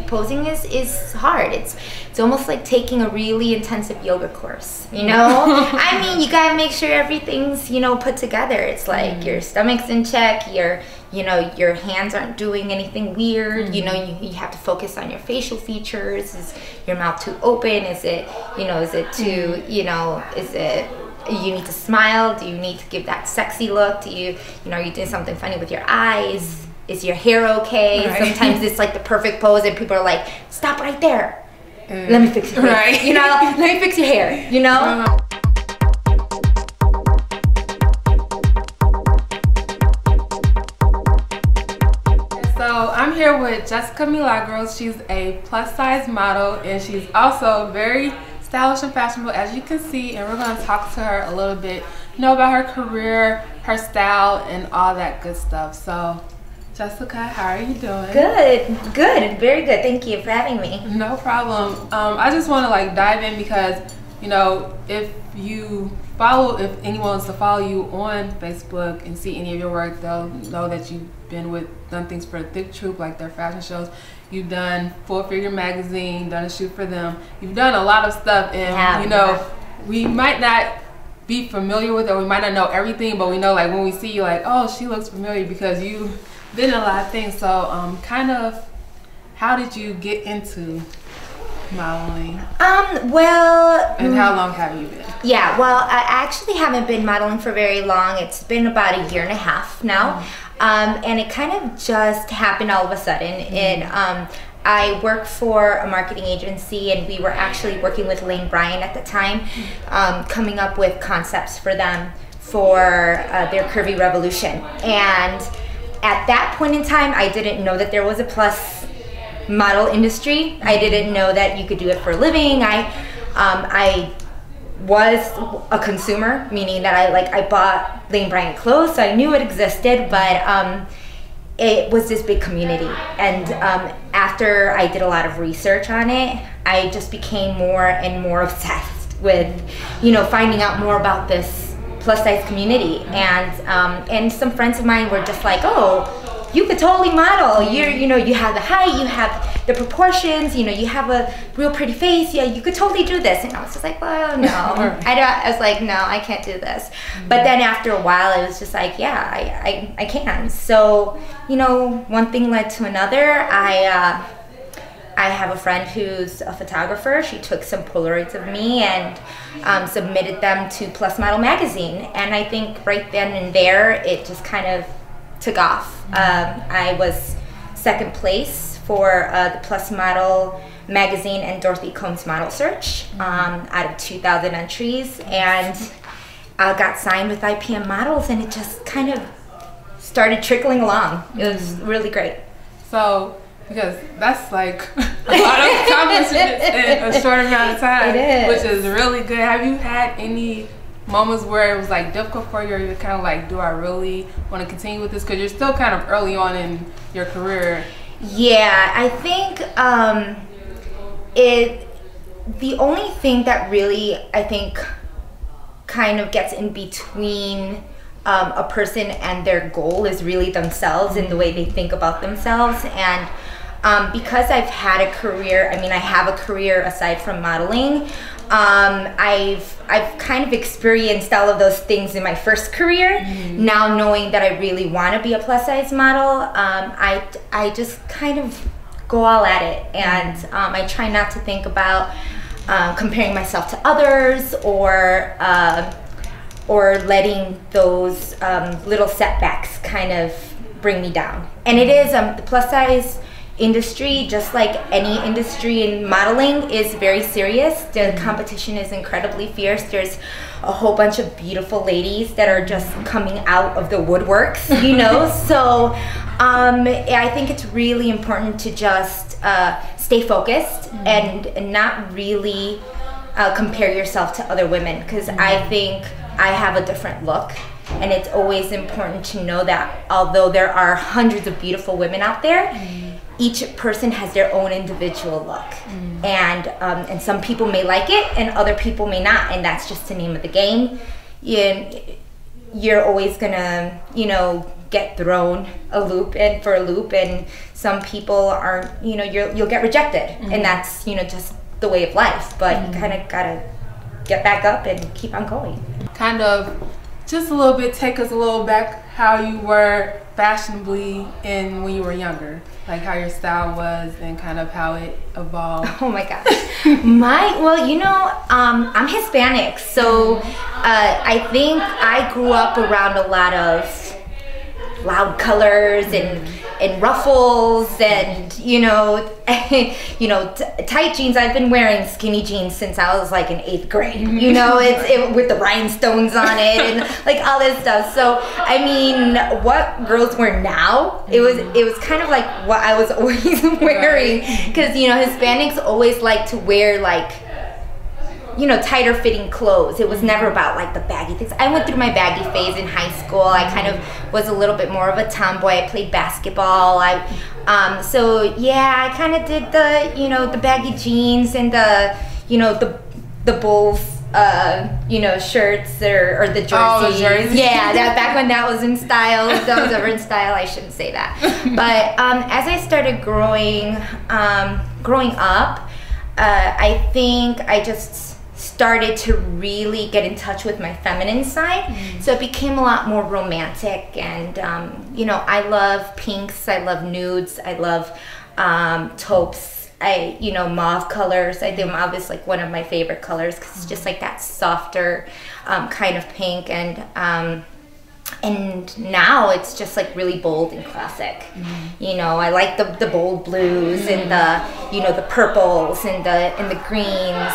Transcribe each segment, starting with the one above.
posing is hard. It's almost like taking a really intensive yoga course, you know? I mean, you gotta make sure everything's, you know, put together. It's like your stomach's in check, you know, your hands aren't doing anything weird. You know, you have to focus on your facial features. Is your mouth too open? Is it, you know, is it too, you know, is it, you need to smile? Do you need to give that sexy look? Do you know, are you doing something funny with your eyes? Is your hair okay? Right. Sometimes it's like the perfect pose and people are like, stop right there. Let me fix your hair. Right. You know, let me fix your hair, you know? So I'm here with Jessica Milagros. She's a plus size model and she's also very stylish and fashionable, as you can see, and we're going to talk to her a little bit, you know, about her career, her style, and all that good stuff. So Jessica, how are you doing? Good, very good. Thank you for having me. No problem. I just want to like dive in because, you know, if anyone wants to follow you on Facebook and see any of your work, they'll know that you've done things for Thick Troop, like their fashion shows. You've done Full Figure magazine, done a shoot for them. You've done a lot of stuff, and you know, we might not be familiar with it, or we might not know everything, but we know like when we see you, like, oh, she looks familiar because you've been in a lot of things. So kind of, how did you get into modeling? Well, and how long have you been? Yeah, well, I actually haven't been modeling for very long. It's been about a year and a half now. And it kind of just happened all of a sudden. And I work for a marketing agency, and we were actually working with Lane Bryant at the time, coming up with concepts for them for their Curvy Revolution. And at that point in time, I didn't know that there was a plus model industry. I didn't know that you could do it for a living. I was a consumer, meaning that I bought Lane Bryant clothes, so I knew it existed, but it was this big community. And after I did a lot of research on it, I just became more and more obsessed with, you know, finding out more about this plus size community. And some friends of mine were just like, oh, you could totally model. You know, you have the height, you have the proportions, you know, you have a real pretty face. Yeah, you could totally do this. And I was just like, well, no. I was like, no, I can't do this. But then after a while, it was just like, yeah, I can. So, you know, one thing led to another. I have a friend who's a photographer. She took some Polaroids of me and submitted them to Plus Model magazine. And I think right then and there, it just kind of took off. I was second place for the Plus Model magazine and Dorothy Combs Model Search out of 2,000 entries, and got signed with IPM Models, and it just kind of started trickling along. It was really great. So, because that's like a lot of accomplishments in a short amount of time, which is really good. Have you had any moments where it was like difficult for you, or you're kind of like, do I really want to continue with this? Because you're still kind of early on in your career. Yeah, I think the only thing that really, I think, kind of gets in between a person and their goal is really themselves and the way they think about themselves. And because I've had a career, I mean, I have a career aside from modeling. I've kind of experienced all of those things in my first career. Now knowing that I really want to be a plus size model, I just kind of go all at it, and I try not to think about comparing myself to others or letting those little setbacks kind of bring me down. And it is the plus size industry, just like any industry in modeling, is very serious. The competition is incredibly fierce. There's a whole bunch of beautiful ladies that are just coming out of the woodworks, you know. So I think it's really important to just stay focused and not really compare yourself to other women, because I think I have a different look. And it's always important to know that although there are hundreds of beautiful women out there, each person has their own individual look. And some people may like it and other people may not, and that's just the name of the game. You're always gonna, you know, get thrown a loop and for a loop, and some people aren't, you know, you'll get rejected, and that's, you know, just the way of life. But you kind of gotta get back up and keep on going. Kind of just a little bit, take us a little back how you were fashionably in when you were younger, like how your style was and kind of how it evolved. Oh my gosh. Well, you know, I'm Hispanic, so I think I grew up around a lot of loud colors and ruffles and, you know, tight jeans. I've been wearing skinny jeans since I was like in 8th grade, you know, it with the rhinestones on it and like all this stuff. So I mean, what girls wear now, it was kind of like what I was always wearing, because, you know, Hispanics always like to wear like, you know, tighter fitting clothes. It was never about like the baggy things. I went through my baggy phase in high school. I kind of was a little bit more of a tomboy. I played basketball. So yeah, I kind of did the, you know, the baggy jeans and the, you know, the Bulls, you know, shirts or the jerseys. Oh, the jerseys. Yeah, that back when that was in style. If that was ever in style, I shouldn't say that. But as I started growing up, I think I just started to really get in touch with my feminine side. So it became a lot more romantic, and you know, I love pinks, I love nudes, I love taupes, you know, mauve colors. I think mauve is like one of my favorite colors because it's just like that softer kind of pink, and now it's just like really bold and classic. You know, I like the bold blues and the, you know, the purples and the greens.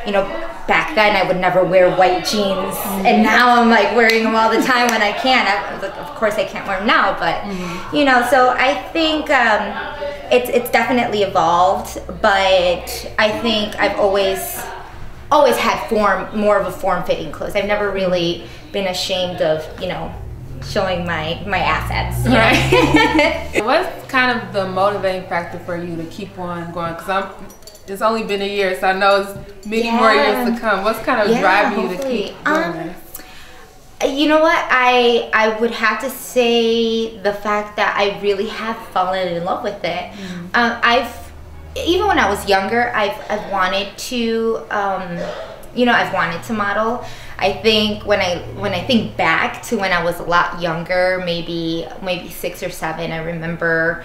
You know, back then I would never wear white jeans, and now I'm like wearing them all the time when I can. Of course I can't wear them now, but you know, so I think it's definitely evolved, but I think I've always had more of a form-fitting clothes. I've never really been ashamed of, you know, showing my assets. Right. What's kind of the motivating factor for you to keep on going? Because it's only been a year, so I know it's many more years to come. What's kind of driving you to keep doing this? You know what? I would have to say the fact that I really have fallen in love with it. Even when I was younger, I've wanted to, you know, I've wanted to model. I think when I think back to when I was a lot younger, maybe 6 or 7, I remember,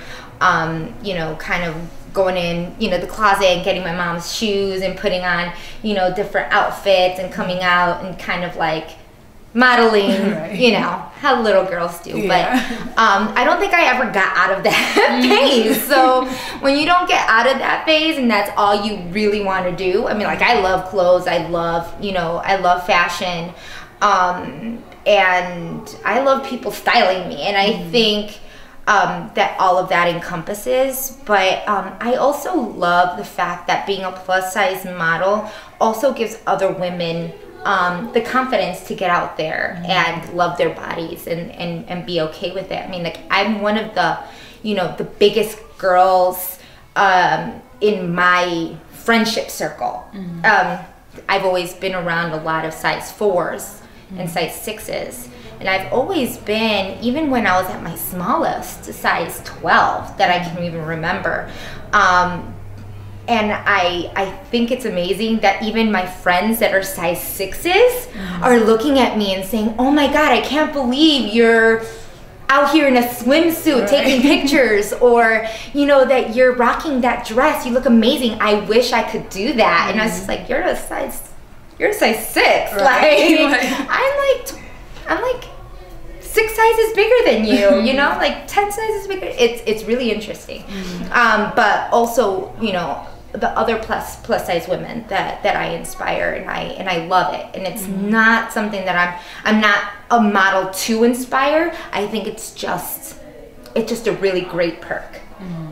you know, kind of going in, you know, the closet and getting my mom's shoes and putting on, you know, different outfits and coming out and kind of like modeling, right. You know, how little girls do. Yeah. But I don't think I ever got out of that phase. So when you don't get out of that phase and that's all you really want to do, I mean, like, I love clothes, I love, you know, I love fashion, and I love people styling me, and I think that all of that encompasses. But I also love the fact that being a plus size model also gives other women the confidence to get out there and love their bodies and be okay with it. I mean, like, I'm one of the, you know, the biggest girls in my friendship circle. I've always been around a lot of size 4s and size 6s. And I've always been, even when I was at my smallest, size 12 that I can even remember. And I think it's amazing that even my friends that are size 6s are looking at me and saying, oh my God, I can't believe you're out here in a swimsuit taking pictures, or, you know, that you're rocking that dress, you look amazing, I wish I could do that. And I was just like, you're a size 6. Like, I'm like 6 sizes bigger than you, you know, like 10 sizes bigger. It's really interesting. But also, you know, the other plus size women that I inspire, and I love it. And it's not something that I'm not a model to inspire. I think it's just a really great perk.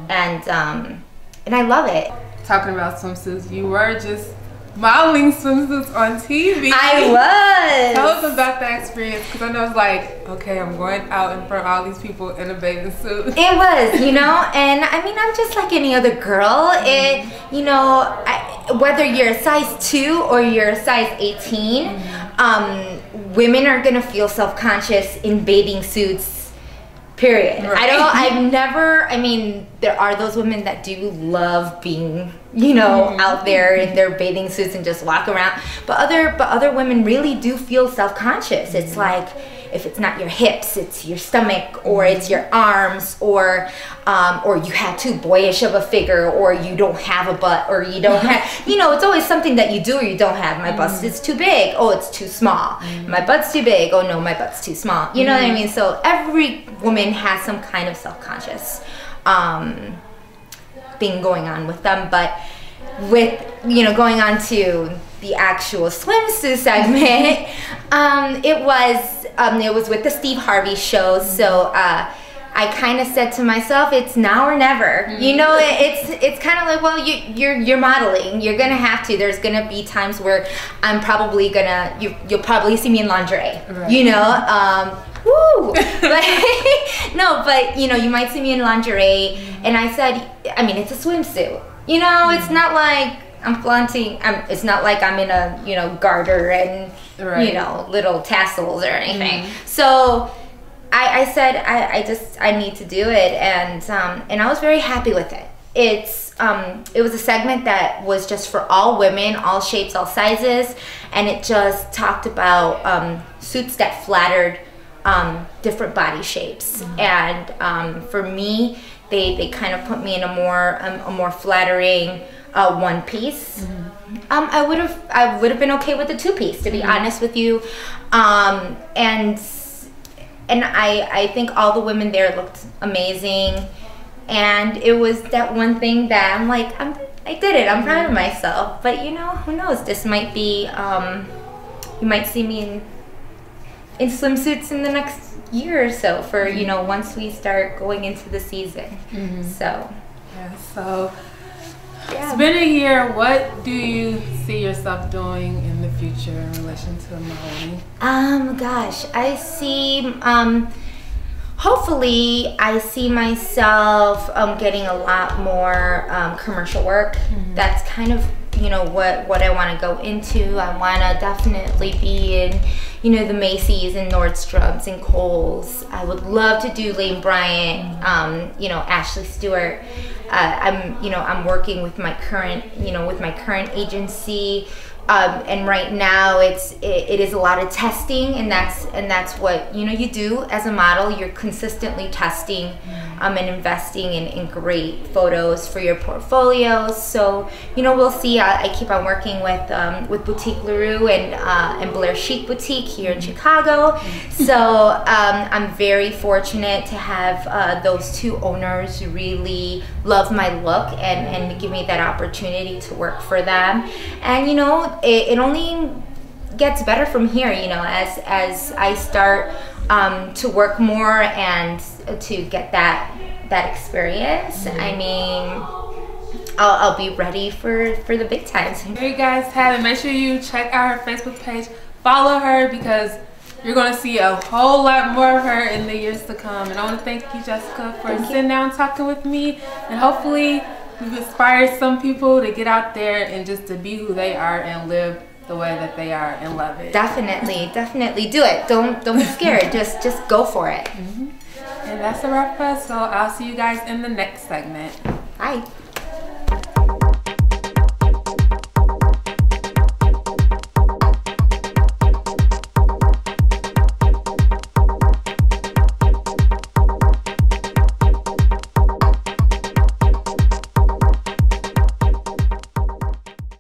And I love it. Talking about swimsuits, you were just modeling swimsuits on TV. I was. Tell us about that experience, because I know it's like, okay, I'm going out in front of all these people in a bathing suit. It was, you know, and I mean, I'm just like any other girl. You know, whether you're a size 2 or you're a size 18, women are gonna feel self-conscious in bathing suits Period. Right. I've never, I mean, there are those women that do love being, you know, out there in their bathing suits and just walk around. But other women really do feel self-conscious. It's like, if it's not your hips, it's your stomach, or it's your arms, or you have too boyish of a figure, or you don't have a butt, or you don't have, you know, it's always something that you do or you don't have. My bust is too big. Oh, it's too small. My butt's too big. Oh no, my butt's too small. You know what I mean? So every woman has some kind of self-conscious thing going on with them. But with, you know, going on to the actual swimsuit segment, it was with the Steve Harvey show. So I kind of said to myself, it's now or never. You know, it's kind of like, well, you're modeling. You're gonna have to. There's gonna be times where I'm probably gonna you'll probably see me in lingerie. Right. You know. Woo! But no, but you know, you might see me in lingerie, and I said, I mean, it's a swimsuit. You know, it's not like I'm flaunting. It's not like I'm in a, you know, garter and you know, little tassels or anything. So I said I need to do it, and I was very happy with it. It was a segment that was just for all women, all shapes, all sizes, and it just talked about suits that flattered different body shapes. And for me, they kind of put me in a more flattering one piece. I would have been okay with the two piece, to be honest with you. And I think all the women there looked amazing. And it was that one thing that I'm like, I did it. I'm proud of myself. But you know, who knows? This might be, you might see me in swimsuits in the next year or so for, you know, once we start going into the season. So. Yeah, so it's been a year. What do you see yourself doing in the future in relation to modeling? Gosh, I see, hopefully I see myself getting a lot more commercial work. That's kind of, you know, what I want to go into. I want to definitely be in, you know, the Macy's and Nordstrom's and Kohl's. I would love to do Lane Bryant, you know, Ashley Stewart. I'm working with my current agency. And right now it is a lot of testing, and that's what, you know, you do as a model. You're consistently testing and investing in great photos for your portfolios. So, you know, we'll see. I keep on working with Boutique LaRue and Blair Chic Boutique here in Chicago. So I'm very fortunate to have those two owners really love my look and give me that opportunity to work for them. And you know, it only gets better from here, you know, as I start to work more and to get that experience. I mean, I'll be ready for the big times. There you guys have it. Make sure you check out her Facebook page, follow her, because you're going to see a whole lot more of her in the years to come. And I want to thank you, Jessica, for sitting down talking with me, and hopefully we've inspired some people to get out there and just to be who they are and live the way that they are and love it. Definitely do it. Don't be scared. just go for it. And that's a wrap for us. So I'll see you guys in the next segment. Bye.